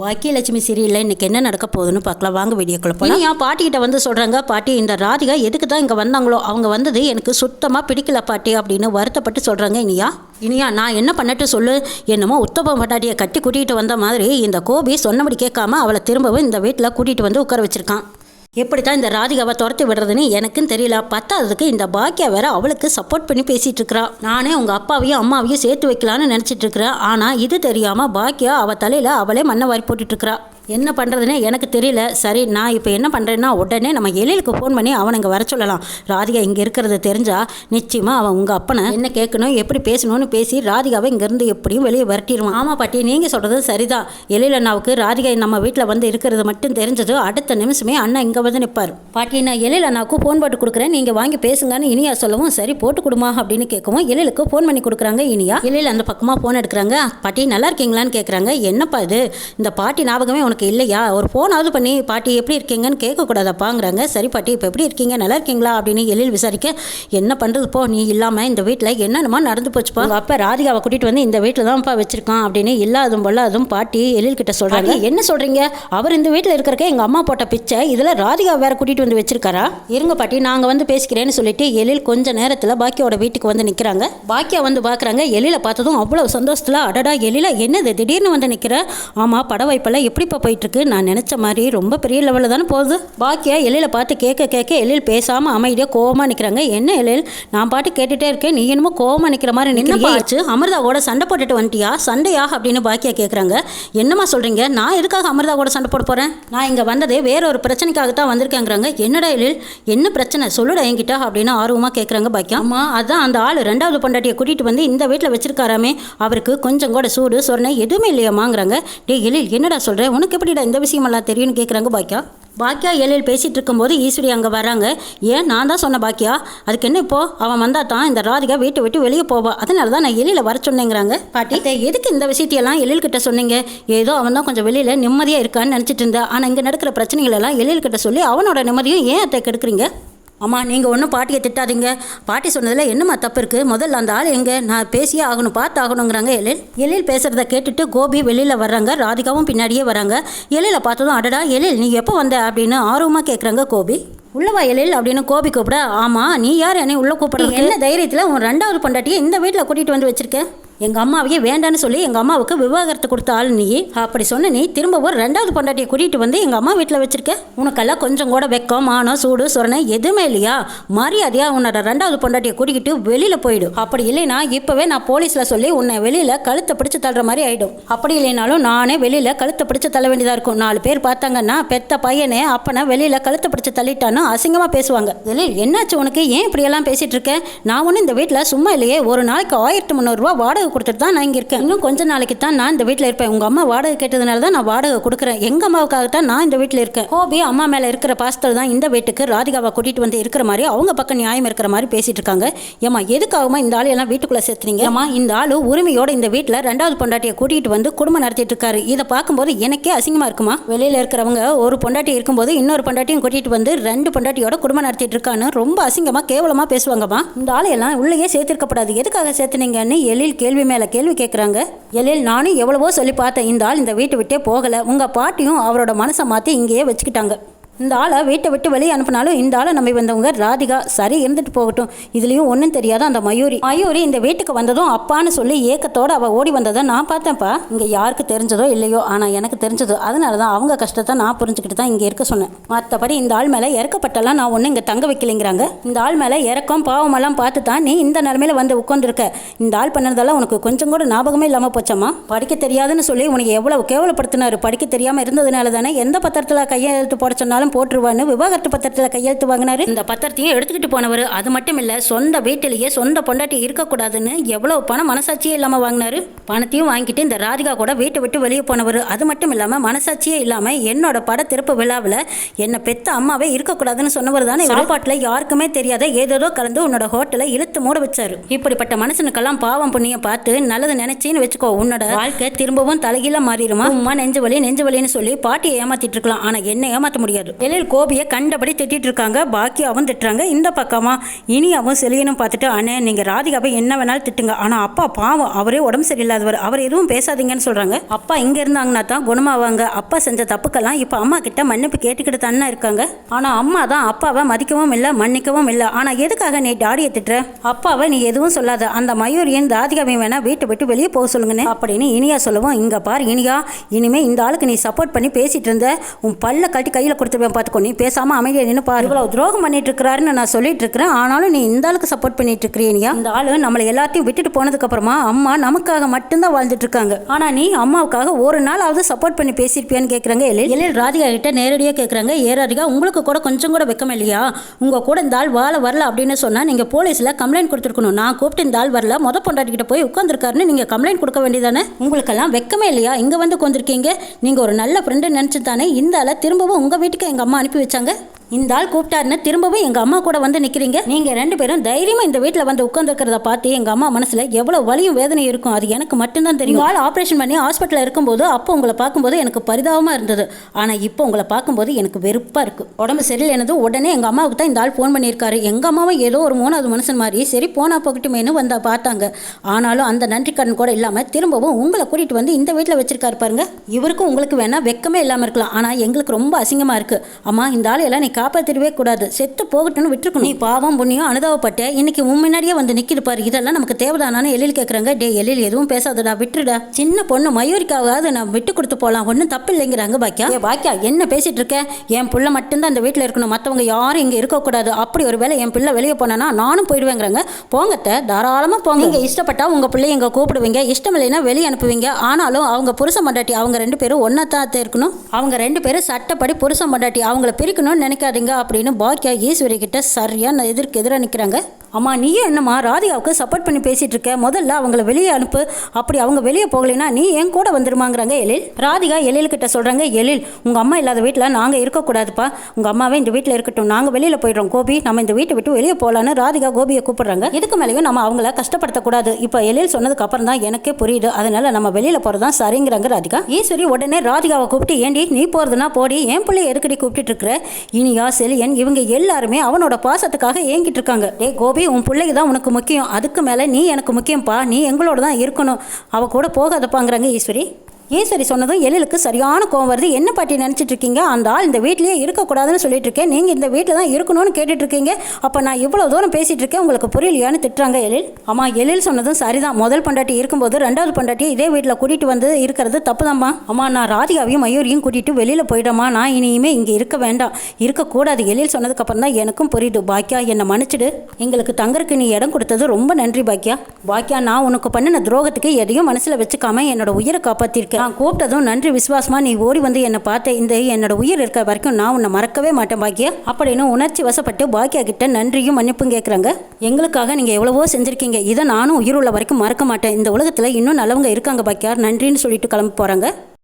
பாக்கியலட்சுமி சீரியலில் இன்றைக்கி என்ன நடக்க போகுதுன்னு பார்க்கலாம். வாங்க வீடியோக்குள்ள போகலாம். இனியா பாட்டிக்கிட்ட வந்து சொல்கிறாங்க, பாட்டி இந்த ராதிகா எதுக்கு தான் இங்கே வந்தாங்களோ அவங்க வந்தது எனக்கு சுத்தமாக பிடிக்கல பாட்டி அப்படின்னு வருத்தப்பட்டு சொல்கிறாங்க. இனியா நான் என்ன பண்ணட்டு சொல்லு, என்னமோ உத்தம பட்டாட்டியை கட்டி கூட்டிகிட்டு வந்த மாதிரி இந்த கோபி சொன்னபடி கேட்காம அவளை திரும்பவும் இந்த வீட்டில் கூட்டிகிட்டு வந்து உட்கார வச்சிருக்கான். எப்படி தான் இந்த ராதிகாவை துரத்தி விடுறதுன்னு எனக்கும் தெரியல. பத்தாததுக்கு இந்த பாக்கியா வேற அவளுக்கு சப்போர்ட் பண்ணி பேசிகிட்டு இருக்கிறா. நானே உங்கள் அப்பாவையும் அம்மாவையும் சேர்த்து வைக்கலான்னு நினச்சிட்டு இருக்கிறேன். ஆனால் இது தெரியாமல் பாக்கியா அவள் தலையில் அவளே மண்ணை வாரி போட்டுட்ருக்கிறா. என்ன பண்ணுறதுன்னு எனக்கு தெரியல. சரி நான் இப்போ என்ன பண்ணுறேன்னா உடனே நம்ம எழிலுக்கு ஃபோன் பண்ணி அவனை இங்கே வர சொல்லலாம். ராதிகா இங்கே இருக்கிறது தெரிஞ்சால் நிச்சயமாக அவன் உங்கள் அப்பனை என்ன கேட்கணும் எப்படி பேசணும்னு பேசி ராதிகாவை இங்கேருந்து எப்படியும் வெளியே விரட்டிடுவான். ஆமாம் பாட்டி நீங்கள் சொல்கிறது சரிதான். எழில் அண்ணாவுக்கு ராதிகா நம்ம வீட்டில் வந்து இருக்கிறது மட்டும் தெரிஞ்சது அடுத்த நிமிஷமே அண்ணா இங்கே வந்து நிற்பார். பாட்டி நான் எழில் அண்ணாவுக்கு ஃபோன் போட்டு கொடுக்குறேன், நீங்கள் வாங்கி பேசுங்கன்னு இனியா சொல்லவும் சரி போட்டு கொடுமா அப்படின்னு கேட்கவும் எழிலுக்கு ஃபோன் பண்ணி கொடுக்குறாங்க. இனியா எழில் அந்த பக்கமாக ஃபோன் எடுக்கிறாங்க. பாட்டி நல்லா இருக்கீங்களான்னு கேட்குறாங்க. என்னப்பா இது இந்த பாட்டி ஞாபகமே உனக்கு இல்லையா, ஒரு ஃபோனாவது பண்ணி பாட்டி எப்படி இருக்கீங்கன்னு கேட்கக்கூடாதாப்பாங்கிறாங்க. சரி பாட்டி இப்போ எப்படி இருக்கீங்க நல்லா இருக்கீங்களா அப்படின்னு எழில் விசாரிக்க, என்ன பண்ணுறது போ நீ இல்லாமல் இந்த வீட்டில் என்னென்னமா நடந்து போச்சுப்பா. உங்கள் அப்பா ராதிகாவை கூட்டிகிட்டு வந்து இந்த வீட்டில் தான்ப்பா வச்சிருக்கான் அப்படின்னு இல்லாதும் பொல்லாதும் பாட்டி எழில் கிட்ட சொல்கிறாங்க. என்ன சொல்கிறீங்க, அவர் இந்த வீட்டில் இருக்கிறக்க எங்கள் அம்மா போட்ட பிச்சை இதில் ராதிகா வேற கூட்டிகிட்டு வந்து வச்சிருக்காரா. இருங்க பாட்டி நாங்கள் வந்து பேசிக்கிறேன்னு சொல்லிட்டு எழில் கொஞ்ச நேரத்தில் பாக்கியோட வீட்டுக்கு வந்து நிற்கிறாங்க. பாக்கியா வந்து பார்க்குறாங்க. எழில பார்த்ததும் அவ்வளோ சந்தோஷத்தில் அடடா எழில என்னது திடீர்னு வந்து நிற்கிற. ஆமாம் பட வைப்பெல்லாம் எப்படிப்பா போயிட்டுருக்கு, நான் நினச்ச மாதிரி ரொம்ப பெரிய லெவலில் தானே போகுது. பாக்கியா எழில பார்த்து கேட்க எழில் பேசாமல் அமைதியாக கோவமாக நிற்கிறாங்க. என்ன எழில் நான் பாட்டு கேட்டுகிட்டே இருக்கேன், நீ என்னமோ கோவமாக நிற்கிற மாதிரி நிற்கிறாச்சு. அமிர்தாவோட சண்டை போட்டுட்டு வந்துட்டியா, சண்டையா அப்படின்னு பாக்கியா கேட்குறாங்க. என்னம்மா சொல்கிறீங்க, நான் எதுக்காக அமிர்தாவோட சண்டை போட போகிறேன், நான் இங்கே வந்ததே வேற ஒரு பிரச்சனைக்காகத்தான் வந்திருக்கேங்கிறாங்க. என்னடா எழில் என்ன பிரச்சனை சொல்லுடா என்கிட்ட அப்படின்னு ஆர்வமாக கேட்குறாங்க பாக்கியா. அம்மா அதான் அந்த ஆள் ரெண்டாவது பொண்டாட்டியை கூட்டிகிட்டு வந்து இந்த வீட்டில் வச்சிருக்காராமே, அவருக்கு கொஞ்சம் கூட சூடு சொரணை எதுவுமே இல்லையாமாங்கிறாங்க. டே எழில் என்னடா சொல்கிறேன், உனக்கு எப்படிடா இந்த விஷயமெல்லாம் தெரியும்னு கேட்குறாங்க பாக்கியா. பாக்கியா எழில் பேசிகிட்டு இருக்கும்போது ஈஸ்வரி அங்கே வராங்க. ஏன் நான் தான் சொன்ன பாக்கியா, அதுக்கு என்ன இப்போ அவன் வந்தால் தான் இந்த ராதிகா வீட்டை விட்டு வெளியே போவா, அதனால தான் நான் எழில வர சொன்னேங்கிறாங்க. பாட்டி எதுக்கு இந்த விஷயத்தையெல்லாம் எழில்கிட்ட சொன்னீங்க, ஏதோ அவன் தான் கொஞ்சம் வெளியில் நிம்மதியாக இருக்கான்னு நினச்சிட்டு இருந்தேன், ஆனால் இங்கே நடக்கிற பிரச்சனைகளெல்லாம் எழில்கிட்ட சொல்லி அவனோட நிம்மதியும் ஏன் அத்தை கெடுக்குறீங்க. அம்மா நீங்கள் ஒன்றும் பாட்டியை திட்டாதீங்க, பாட்டி சொன்னதில் என்னம்மா தப்பு இருக்குது, முதல்ல அந்த ஆள் எங்கே, நான் பேசியே ஆகணும் பார்த்து ஆகணுங்கிறாங்க. எழில் பேசுகிறத கேட்டுட்டு கோபி வெளியில் வர்றாங்க. ராதிகாவும் பின்னாடியே வராங்க. எழில பார்த்ததும் அடடா எழில் நீ எப்போ வந்த அப்படின்னு ஆர்வமாக கேட்குறாங்க கோபி. உள்ளவா எழில் அப்படின்னு கோபி கூப்பிட, ஆமாம் நீ யார் என்னை உள்ளே கூப்பிட்றது, என்ன தைரியத்தில் உன் ரெண்டாவது பொண்டாட்டியை இந்த வீட்டில் கூட்டிகிட்டு வந்து வச்சிருக்கேன், எங்கள் அம்மாவையே வேண்டான்னு சொல்லி எங்கள் அம்மாவுக்கு விவாகரத்து கொடுத்த ஆள் நீ, அப்படி சொன்ன நீ திரும்பவும் ரெண்டாவது பொண்டாட்டியை கூட்டிகிட்டு வந்து எங்கள் அம்மா வீட்டில் வச்சிருக்க, உனக்கெல்லாம் கொஞ்சம் கூட வெக்கம் மானம் சூடு சொரணை எதுவுமே இல்லையா, மரியாதையாக உன்னோட ரெண்டாவது பொண்டாட்டியை கூட்டிக்கிட்டு வெளியில் போயிடும், அப்படி இல்லைனா இப்போவே நான் போலீஸில் சொல்லி உன்னை வெளியில் கழுத்தை பிடிச்சி தள்ளுற மாதிரி ஆகிடும், அப்படி இல்லைனாலும் நானே வெளியில் கழுத்தை பிடிச்சி தள்ள வேண்டியதாக இருக்கும், 4 பேர் பார்த்தாங்கன்னா பெத்த பையனே அப்பனை வெளியில் கழுத்தை பிடிச்சி தள்ளிட்டான்னு அசிங்கமாக பேசுவாங்க. எழில் என்னாச்சு உனக்கு, ஏன் இப்படியெல்லாம் பேசிகிட்டு இருக்கேன், நான் ஒன்றும் இந்த வீட்டில் சும்மா இல்லையே, ஒரு நாளைக்கு 1300 ரூபா வாடகை கொடுத்துட்டு தான் நான் இங்கே இருக்கேன், இன்னும் கொஞ்ச நாளைக்கு தான் நான் இந்த வீட்டில் இருப்பேன், உங்கள் அம்மா வாடகை கேட்டதுனால தான் நான் வாடகை கொடுக்குறேன், எங்கள் அம்மாவுக்காகத்தான் நான் இந்த வீட்டில் இருக்கேன். கோபி அம்மா மேலே இருக்கிற பாசத்தில் தான் இந்த வீட்டுக்கு ராதிகாவை கூட்டிகிட்டு வந்து இருக்கிற மாதிரி அவங்க பக்கம் நியாயம் இருக்கிற மாதிரி பேசிகிட்டு இருக்காங்க. ஏமா எதுக்காகமா இந்த ஆள் எல்லாம் வீட்டுக்குள்ளே சேர்த்துறீங்க, ஏமா இந்த ஆள் உரிமையோட இந்த வீட்டில் ரெண்டாவது பொண்டாட்டியை கூட்டிகிட்டு வந்து குடும்பம் நடத்திட்டு இருக்காரு, இதை பார்க்கும்போது எனக்கே அசிங்கமாக இருக்குமா, வெளியில் இருக்கிறவங்க ஒரு பொண்டாட்டி இருக்கும்போது இன்னொரு பொண்டாட்டியும் கூட்டிகிட்டு வந்து 2 பொண்டாட்டியோட குடும்பம் நடத்திட்டு இருக்கான்னு ரொம்ப அசிங்கமாக கேவலமாக பேசுவாங்கம்மா, இந்த ஆளையெல்லாம் உள்ளேயே சேர்த்திருக்கப்படாது, எதுக்காக சேர்த்துனீங்கன்னு எழில் கேள்வி மேலே கேள்வி கேட்குறாங்க. எழில் நானும் எவ்வளவோ சொல்லி பார்த்தேன், இந்த ஆள் இந்த வீட்டை விட்டே போகலை, உங்கள் பாட்டியும் அவரோட மனசை மாற்றி இங்கேயே வச்சுக்கிட்டாங்க, இந்த ஆளை வீட்டை விட்டு வெளியே அனுப்பினாலும் இந்த ஆளை நம்பி வந்தவங்க ராதிகா சரி இருந்துட்டு போகட்டும், இதுலேயும் ஒன்றும் தெரியாத அந்த மயூரி இந்த வீட்டுக்கு வந்ததும் அப்பான்னு சொல்லி ஏக்கத்தோடு அவள் ஓடி வந்ததை நான் பார்த்தேன்ப்பா, இங்கே யாருக்கு தெரிஞ்சதோ இல்லையோ ஆனால் எனக்கு தெரிஞ்சதோ, அதனால தான் அவங்க கஷ்டத்தை நான் புரிஞ்சுக்கிட்டு தான் இங்கே இருக்க சொன்னேன், மற்றபடி இந்த ஆள் மேலே இறக்கப்பட்டெல்லாம் நான் ஒன்றும் இங்கே தங்க வைக்கலைங்கிறாங்க, இந்த ஆள் மேலே இறக்கம் பாவமெல்லாம் பார்த்து தான் நீ இந்த நிலமையில வந்து உட்காந்துருக்க, இந்த ஆள் பண்ணதெல்லாம் உனக்கு கொஞ்சம் கூட ஞாபகமே இல்லாமல் போச்சம்மா, படிக்க தெரியாதுன்னு சொல்லி உனக்கு எவ்வளவு கேவலப்படுத்தினாரு, படிக்க தெரியாமல் இருந்ததுனால தானே எந்த பத்திரத்தில் கையெழுத்து போட சொன்னாலும் போட்டுருவான்னு விவாகரத்து பத்திரத்தில் கையெழுத்து வாங்கினாரு, இந்த பத்திரத்தையும் எடுத்துக்கிட்டு போனவர், அது மட்டும் இல்லை சொந்த வீட்டிலேயே சொந்த பொண்டாட்டி இருக்கக்கூடாதுன்னு எவ்வளவு பணம் மனசாட்சியே இல்லாமல் வாங்கினாரு, பணத்தையும் வாங்கிட்டு இந்த ராதிகா கூட வீட்டை விட்டு வெளியே போனவர், அது மட்டும் இல்லாமல் மனசாட்சியே இல்லாமல் என்னோட பட திறப்பு விழாவில் என்னை பெத்த அம்மாவே இருக்கக்கூடாதுன்னு சொன்னவர் தானே, சாப்பாட்டில் யாருக்குமே தெரியாத ஏதோ கலந்து உன்னோட ஹோட்டலை இழுத்து மூட வச்சாரு, இப்படிப்பட்ட மனுஷனுக்கெல்லாம் பாவம் புண்ணியம் பார்த்து நல்லது நினைச்சின்னு வச்சுக்கோ, உன்னோட வாழ்க்கை திரும்பவும் தலைகீழ மாறிடுமா, உமா நெஞ்சு வலின்னு சொல்லி பாட்டியை ஏமாத்திட்டு இருக்கலாம், ஆனால் என்ன ஏமாற்ற முடியாது. எழில் கோபியை கண்டபடி திட்டிட்டு இருக்காங்க. பாக்கியாவும் திட்டுறாங்க. இந்த பக்கமா இனியாவும் செலியனும் பார்த்துட்டு, அண்ணே நீங்கள் ராதிகாவை என்ன வேணாலும் திட்டுங்க, ஆனால் அப்பா பாவம், அவரே உடம்பு சரியில்லாதவர், அவர் எதுவும் பேசாதீங்கன்னு சொல்கிறாங்க. அப்பா இங்கே இருந்தாங்கன்னா தான் குணமாவாங்க. அப்பா செஞ்ச தப்புக்கெல்லாம் இப்போ அம்மா கிட்ட மன்னிப்பு கேட்டுக்கிட்டு தானே இருக்காங்க. ஆனால் அம்மா தான் அப்பாவை மதிக்கவும் இல்லை, மன்னிக்கவும் இல்லை. ஆனால் எதுக்காக நீ டாடியை திட்டுற? அப்பாவை நீ எதுவும் சொல்லாத, அந்த மயூரியின் ராதிகாவையும் வேணா வீட்டை விட்டு வெளியே போக சொல்லுங்கன்னு அப்படின்னு இனியா சொல்லுவோம். இங்கே பார் இனியா, இனிமே இந்த ஆளுக்கு நீ சப்போர்ட் பண்ணி பேசிட்டு இருந்த உன் பல்ல கட்டி கையில் கொடுத்துருவேன் பார்த்துக்கோ. நீ பேசாமல் அமைதியாக நின்று பாரு. இவ்வளோ துரோகம் பண்ணிட்டு இருக்கிறாருன்னு நான் சொல்லிட்டு இருக்கிறேன், ஆனாலும் நீ இந்த ஆளுக்கு சப்போர்ட் பண்ணிட்டு இருக்கிறீனியா? இந்த ஆளு நம்மளை எல்லாத்தையும் விட்டுட்டு போனதுக்கு அப்புறமா அம்மா நமக்காக மட்டும்தான் வாழ்ந்துட்டு இருக்காங்க. ஆனா நீ அம்மாவுக்காக ஒரு நாளாவது சப்போர்ட் பண்ணி பேசியிருப்பியான்னு கேட்குறாங்க. எழில் ராதிகா கிட்ட நேரடியாக கேட்குறாங்க. ராதிகா, உங்களுக்கு கூட கொஞ்சம் கூட வெக்கம் இல்லையா? உங்க கூட இந்த ஆள் வாழ வரல அப்படின்னு சொன்னா நீங்க போலீஸ்ல கம்ப்ளைண்ட் கொடுத்துருக்கணும். நான் கூப்பிட்டு இந்த ஆள் வரல, பொண்டாட்டிகிட்ட போய் உட்காந்துருக்காருன்னு நீங்க கம்ப்ளைண்ட் கொடுக்க வேண்டியதானே? உங்களுக்கெல்லாம் வெக்கமே இல்லையா? இங்க வந்து உட்காந்துருக்கீங்க. நீங்க ஒரு நல்ல ஃப்ரெண்டு நினைச்சு தானே இந்த ஆளை திரும்பவும் உங்க வீட்டுக்கு எங்க அம்மா அனுப்பி வச்சாங்க. இந்த ஆள் கூப்பிட்டாருன்னு திரும்பவும் எங்கள் அம்மா கூட வந்து நிற்கிறீங்க. நீங்கள் 2 பேரும் தைரியமாக இந்த வீட்டில் வந்து உட்காந்துருக்கிறத பார்த்து எங்கள் அம்மா மனசில் எவ்வளோ வலியும் வேதனை இருக்கும் அது எனக்கு மட்டும்தான் தெரியும். ஆள் ஆப்ரேஷன் பண்ணி ஹாஸ்பிட்டலில் இருக்கும்போது அப்போ உங்களை பார்க்கும்போது எனக்கு பரிதாபமாக இருந்தது. ஆனால் இப்போ உங்களை பார்க்கும்போது எனக்கு வெறுப்பாக இருக்குது. உடம்பு சரியில்லைனதும் உடனே எங்கள் அம்மாவுக்கு தான் இந்த ஆள் ஃபோன் பண்ணியிருக்காரு. எங்கள் அம்மாவும் ஏதோ ஒரு 3வது மனுஷன் மாதிரி சரி போனா போகட்டுமேனு வந்தா பார்த்தாங்க. ஆனாலும் அந்த நன்றி கடன் கூட இல்லாமல் திரும்பவும் உங்களை கூட்டிகிட்டு வந்து இந்த வீட்டில் வச்சிருக்காரு பாருங்க. இவருக்கும் உங்களுக்கு வேணா வெக்கமே இல்லாமல் இருக்கலாம், ஆனால் எங்களுக்கு ரொம்ப அசிங்கமாக இருக்குது. அம்மா இந்த ஆள் எல்லாம் நீ காப்பாற்றிடவே கூடாது, செத்து போகட்டும்னு விட்டுருக்கணும். நீ பாவம் புண்ணியம் அனுதாபப்பட்ட இன்னைக்கு முன்னாடியே வந்து நிற்கிது பாரு, இதெல்லாம் நமக்கு தேவைதானு எழில் கேட்குறாங்க. டே எழில் எதுவும் பேசாதடா, விட்டுடா, சின்ன பொண்ணு மயூரிக்காவது நான் விட்டு கொடுத்து போகலாம், ஒன்றும் தப்பு இல்லைங்கிறாங்க. பாக்கியா என்ன பேசிட்டு இருக்க? என் பிள்ளை மட்டும்தான் இந்த வீட்டில் இருக்கணும், மற்றவங்க யாரும் இங்கே இருக்கக்கூடாது. அப்படி ஒரு வேளை என் பிள்ளை வெளியே போனானா நானும் போயிடுவேங்கிறாங்க. போங்கத்த, தாராளமாக போங்க. நீங்கள் இஷ்டப்பட்டா உங்கள் பிள்ளைய இங்கே கூப்பிடுவீங்க, இஷ்டம் இல்லைன்னா வெளியே அனுப்புவீங்க. ஆனாலும் அவங்க புருஷன் பொண்டாட்டி அவங்க 2 பேரும் ஒன்றா தான் இருக்கணும். அவங்க 2 பேரும் சட்டப்படி புருஷன் பொண்டாட்டி, அவங்கள பிரிக்கணும்னு நினைக்காதீங்க அப்படின்னு பாக்கியா ஈஸ்வரி கிட்ட சரியாக எதிராக நிற்கிறாங்க. அம்மா நீயே என்னம்மா ராதிகாவுக்கு சப்போர்ட் பண்ணி பேசிட்டு இருக்க? முதல்ல அவங்கள வெளியே அனுப்பு, அப்படி அவங்க வெளியே போகலைன்னா நீ என் கூட வந்துருமாங்கிறாங்க எழில். ராதிகா எழில் கிட்ட சொல்கிறாங்க. எழில், உங்கள் அம்மா இல்லாத வீட்டில் நாங்கள் இருக்கக்கூடாதுப்பா, உங்கள் அம்மாவே இந்த வீட்டில் இருக்கட்டும், நாங்கள் வெளியில் போயிடுறோம். கோபி நம்ம இந்த வீட்டை விட்டு வெளியே போகலான்னு ராதிகா கோபியை கூப்பிடுறாங்க. இதுக்கு மேலேயும் நம்ம அவங்கள கஷ்டப்படுத்தக்கூடாது. இப்போ எழில் சொன்னதுக்கு அப்புறம் தான் எனக்கே புரியுது, அதனால நம்ம வெளியில் போகிறது தான் சரிங்கிறாங்க ராதிகா. ஈஸ்வரி உடனே ராதிகாவை கூப்பிட்டு, ஏண்டி நீ போகிறதுனா போடி, என் பிள்ளைய எதுக்கடி கூப்பிட்டு இருக்கிற? இனியா செலியன் இவங்க எல்லாருமே அவனோட பாசத்துக்காக ஏங்கிட்டு இருக்காங்க. டே கோபி, உன் பிள்ளைக்கு தான் உனக்கு முக்கியம், அதுக்கு மேலே நீ எனக்கு முக்கியம்ப்பா, நீ எங்களோட தான் இருக்கணும், அவ கூட போகாதப்பாங்கிறாங்க ஈஸ்வரி. ஈஸ்வரி சொன்னதும் எழிலுக்கு சரியான கோவம் வருது. என்ன பாட்டி நினச்சிட்டு இருக்கீங்க? அந்த ஆள் இந்த வீட்லேயே இருக்கக்கூடாதுன்னு சொல்லிட்டு இருக்கேன், நீங்கள் இந்த வீட்டில் தான் இருக்கணும்னு கேட்டுட்டு இருக்கீங்க. அப்போ நான் இவ்வளோ தூரம் பேசிகிட்டு இருக்கேன், உங்களுக்கு புரியலையான்னு திட்டுறாங்க எழில். அம்மா எழில் சொன்னதும் சரிதான், முதல் பொண்டாட்டி இருக்கும்போது 2வது பொண்டாட்டியை இதே வீட்டில் கூட்டிகிட்டு வந்து இருக்கிறது தப்புதாம்மா. அம்மா நான் ராதிகாவையும் மயூரியும் கூட்டிகிட்டு வெளியில் போயிட்டோமா, நான் இனியுமே இங்கே இருக்க வேண்டாம், இருக்கக்கூடாது. எழில் சொன்னதுக்கப்புறம் தான் எனக்கும் புரியுது. பாக்கியா என்னை மன்னிச்சிடு, எங்களுக்கு தங்கருக்கு நீ இடம் கொடுத்தது ரொம்ப நன்றி பாக்கியா. பாக்கியா நான் உனக்கு பண்ணின துரோகத்துக்கு எதையும் மனசில் வச்சுக்காம என்னோட உயிரை காப்பாற்றிருக்கேன். நான் கூப்பிட்டதும் நன்றி விசுவாசமா நீ ஓடி வந்து என்னை பார்த்த, இந்த என்னோட உயிர் இருக்க வரைக்கும் நான் உன்னை மறக்கவே மாட்டேன் பாக்கியா அப்படின்னு உணர்ச்சி வசப்பட்டு பாக்கியா கிட்ட நன்றியும் மன்னிப்பும் கேட்குறாங்க. எங்களுக்காக நீங்கள் எவ்வளவோ செஞ்சுருக்கீங்க, இதை நானும் உயிர் உள்ள வரைக்கும் மறக்க மாட்டேன். இந்த உலகத்தில் இன்னும் நல்லவங்க இருக்காங்க பாக்கியா, நன்றின்னு சொல்லிட்டு கிளம்ப போகிறாங்க.